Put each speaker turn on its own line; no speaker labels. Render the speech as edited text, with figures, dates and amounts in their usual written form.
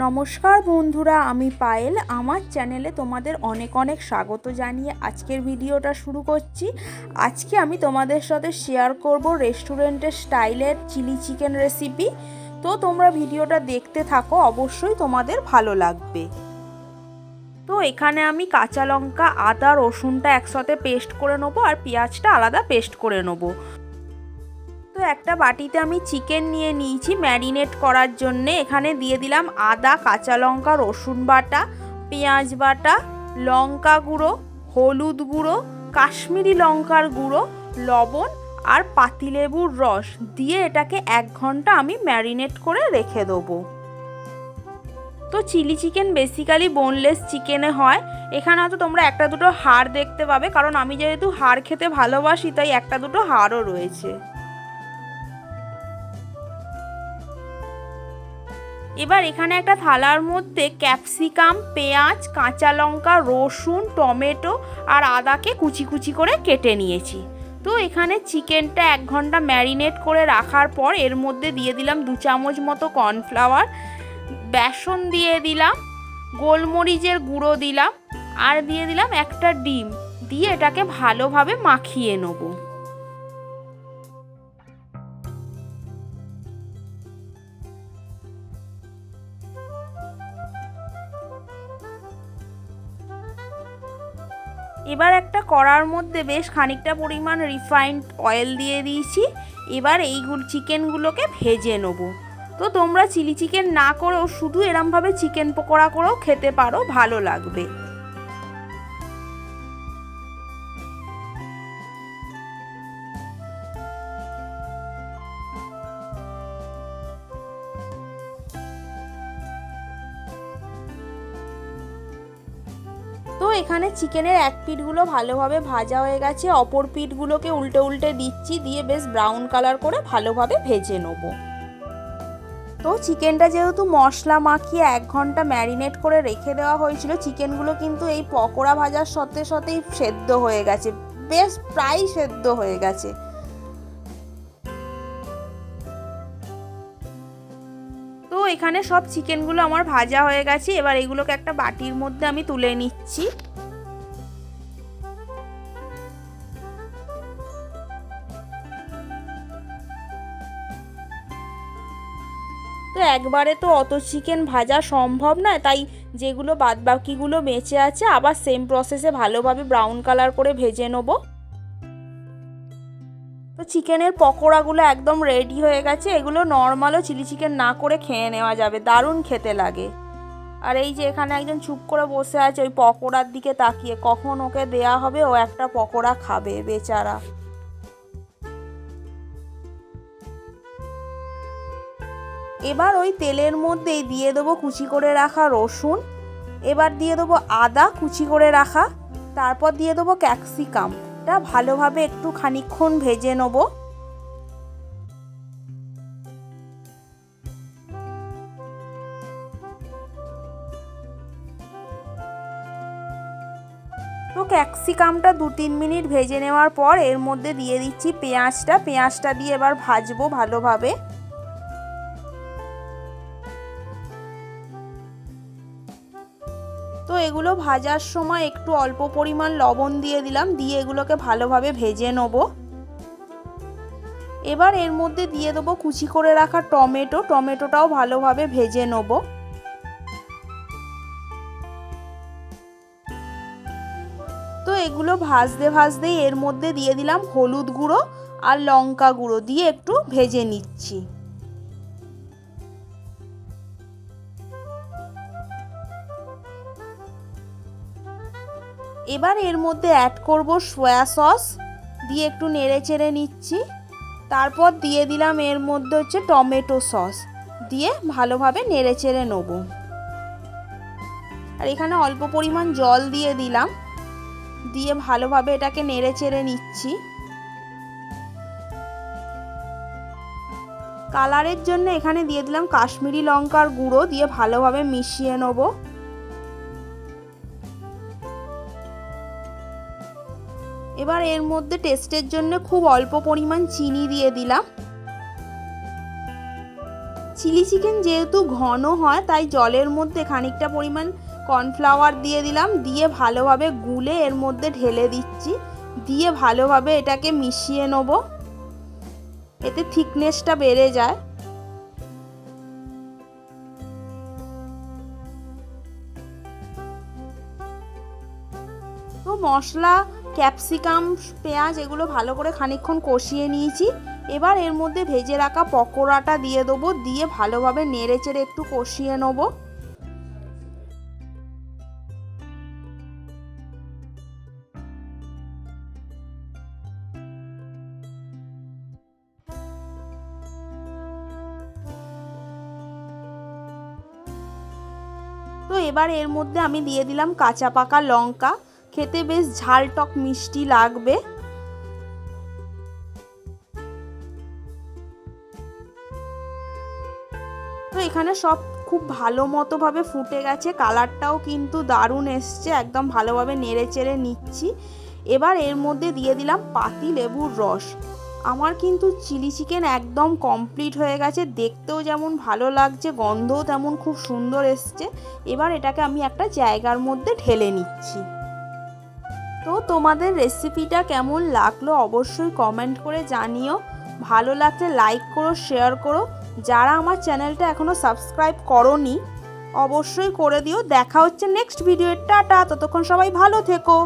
নমস্কার বন্ধুরা, আমি পায়েল। আমার চ্যানেলে তোমাদের অনেক অনেক স্বাগত জানিয়ে আজকের ভিডিওটা শুরু করছি। আজকে আমি তোমাদের সাথে শেয়ার করব রেস্টুরেন্টের স্টাইলের চিলি চিকেন রেসিপি। তো তোমরা ভিডিওটা দেখতে থাকো, অবশ্যই তোমাদের ভালো লাগবে। তো এখানে আমি কাঁচা লঙ্কা, আদা, রসুনটা একসাথে পেস্ট করে নেবো আর পেঁয়াজটা আলাদা পেস্ট করে নেবো। তো একটা বাটিতে আমি চিকেন নিয়ে নিয়েছি ম্যারিনেট করার জন্যে। এখানে দিয়ে দিলাম আদা, কাঁচা লঙ্কা, রসুন বাটা, পেঁয়াজ বাটা, লঙ্কা গুঁড়ো, হলুদ গুঁড়ো, কাশ্মীরি লঙ্কার গুঁড়ো, লবণ আর পাতিলেবুর রস দিয়ে এটাকে 1 ঘন্টা আমি ম্যারিনেট করে রেখে দেবো। তো চিলি চিকেন বেসিক্যালি বোনলেস চিকেনে হয়। এখানে হয়তো তোমরা একটা দুটো হাড় দেখতে পাবে, কারণ আমি যেহেতু হাড় খেতে ভালোবাসি তাই একটা দুটো হাড়ও রয়েছে। এবার এখানে একটা থালার মধ্যে ক্যাপসিকাম, পেঁয়াজ, কাঁচা লঙ্কা, রসুন, টমেটো আর আদাকে কুচি কুচি করে কেটে নিয়েছি। তো এখানে চিকেনটা 1 ঘন্টা ম্যারিনেট করে রাখার পর এর মধ্যে দিয়ে দিলাম 2 চামচ মতো কর্নফ্লাওয়ার, বেসন দিয়ে দিলাম, গোলমরিচের গুঁড়ো দিলাম আর দিয়ে দিলাম একটা ডিম, দিয়ে এটাকে ভালোভাবে মাখিয়ে নেবো। এবার একটা কড়ার মধ্যে বেশ খানিকটা পরিমাণ রিফাইন্ড অয়েল দিয়ে দিয়েছি। এবার এইগুলো চিকেনগুলোকে ভেজে নেবো। তো তোমরা চিলি চিকেন না করেও শুধু এরমভাবে চিকেন পকোড়া করেও খেতে পারো, ভালো লাগবে। তো এখানে চিকেনের এক পিঠগুলো ভালোভাবে ভাজা হয়ে গেছে, অপর পিঠগুলোকে উল্টে উল্টে দিচ্ছি, দিয়ে বেশ ব্রাউন কালার করে ভালোভাবে ভেজে নেব। তো চিকেনটা যেহেতু মশলা মাখিয়ে 1 ঘন্টা ম্যারিনেট করে রেখে দেওয়া হয়েছিল, চিকেনগুলো কিন্তু এই পকোড়া ভাজার সাথে সাথেই সেদ্ধ হয়ে গেছে, বেশ প্রায় সেদ্ধ হয়ে গেছে। তো এখানে সব চিকেনগুলো আমার ভাজা হয়ে গেছে। এবার এগুলোকে একটা বাটির মধ্যে আমি তুলে নিচ্ছি। তো একবারে তো অত চিকেন ভাজা সম্ভব নয়, তাই যেগুলো বাদবাকিগুলো বেঁচে আছে আবার সেম প্রসেসে ভালোভাবে ব্রাউন কালার করে ভেজে নেব। তো চিকেনের পকোড়াগুলো একদম রেডি হয়ে গেছে। এগুলো নর্মালও চিলি চিকেন না করে খেয়ে নেওয়া যাবে, দারুণ খেতে লাগে। আর এই যে এখানে একজন চুপ করে বসে আছে ওই পকোড়ার দিকে তাকিয়ে, কখন ওকে দেয়া হবে ও একটা পকোড়া খাবে বেচারা। এবার ওই তেলের মধ্যেই দিয়ে দেবো কুচি করে রাখা রসুন, এবার দিয়ে দেবো আদা কুচি করে রাখা, তারপর দিয়ে দেবো ক্যাপসিকামটা ভালোভাবে একটু খানিকক্ষণ ভেজে নেব। তো ক্যাপসিকামটা 2-3 মিনিট ভেজে নেওয়ার পর এর মধ্যে দিয়ে দিচ্ছি পেঁয়াজটা দিয়ে এবার ভাজবো ভালোভাবে। তো এগুলো ভাজার সময় একটু অল্প পরিমাণ লবণ দিয়ে দিলাম, দিয়ে এগুলোকে ভালোভাবে ভেজে নেব। এবার এর মধ্যে দিয়ে দেবো কুচি করে রাখা টমেটোটাও ভালোভাবে ভেজে নেব। তো এগুলো ভাজতে ভাজতেই এর মধ্যে দিয়ে দিলাম হলুদ গুঁড়ো আর লঙ্কা গুঁড়ো, দিয়ে একটু ভেজে নিচ্ছি। এবার এর মধ্যে অ্যাড করব সয়া সস, দিয়ে একটু নেড়ে চেড়ে নিচ্ছি। তারপর দিয়ে দিলাম এর মধ্যে টমেটো সস, দিয়ে ভালোভাবে নেড়ে চেড়ে নেব। আর এখানে অল্প পরিমাণ জল দিয়ে দিলাম, দিয়ে ভালোভাবে এটাকে নেড়ে চেড়ে নিচ্ছি। কালারের জন্য এখানে দিয়ে দিলাম কাশ্মীরি লঙ্কার গুঁড়ো, দিয়ে ভালোভাবে মিশিয়ে নেব। এবার এর মধ্যে টেস্টের জন্য খুব অল্প পরিমাণ চিনি দিয়ে দিলাম। চিলি চিকেন যেহেতু ঘন হয় তাই জলের মধ্যে খানিকটা পরিমাণ কর্নফ্লাওয়ার দিয়ে দিলাম, দিয়ে ভালোভাবে গুলে এর মধ্যে ঢেলে দিচ্ছি, দিয়ে ভালোভাবে এটাকে মিশিয়ে নেব, এতে থিকনেসটা বেড়ে যায়। তো মশলা, ক্যাপসিকাম, পেঁয়াজ এগুলো ভালো করে খানিকক্ষণ কষিয়ে নিয়েছি। এবার এর মধ্যে ভেজে রাখা পকোড়াটা দিয়ে দেবো, দিয়ে ভালোভাবে নেড়ে চেড়ে একটু কষিয়ে নেবো। তো এবার এর মধ্যে আমি দিয়ে দিলাম কাঁচা পাকা লঙ্কা, খেতে বেশ ঝাল টক মিষ্টি লাগবে। তো এখানে সব খুব ভালো মতোভাবে ফুটে গেছে, কালারটাও কিন্তু দারুণ এসছে, একদম ভালোভাবে নেড়ে চেড়ে নিচ্ছি। এবার এর মধ্যে দিয়ে দিলাম পাতি লেবুর রস। আমার কিন্তু চিলি চিকেন একদম কমপ্লিট হয়ে গেছে, দেখতেও যেমন ভালো লাগছে, গন্ধও তেমন খুব সুন্দর এসছে। এবার এটাকে আমি একটা জায়গার মধ্যে ঢেলে নিচ্ছি। তো তোমাদের রেসিপিটা কেমন লাগলো অবশ্যই কমেন্ট করে জানিও, ভালো লাগলে লাইক করো, শেয়ার করো। যারা আমার চ্যানেলটা এখনও সাবস্ক্রাইব করোনি অবশ্যই করে দিও। দেখা হচ্ছে নেক্সট ভিডিও। টাটা, ততক্ষণ সবাই ভালো থেকো।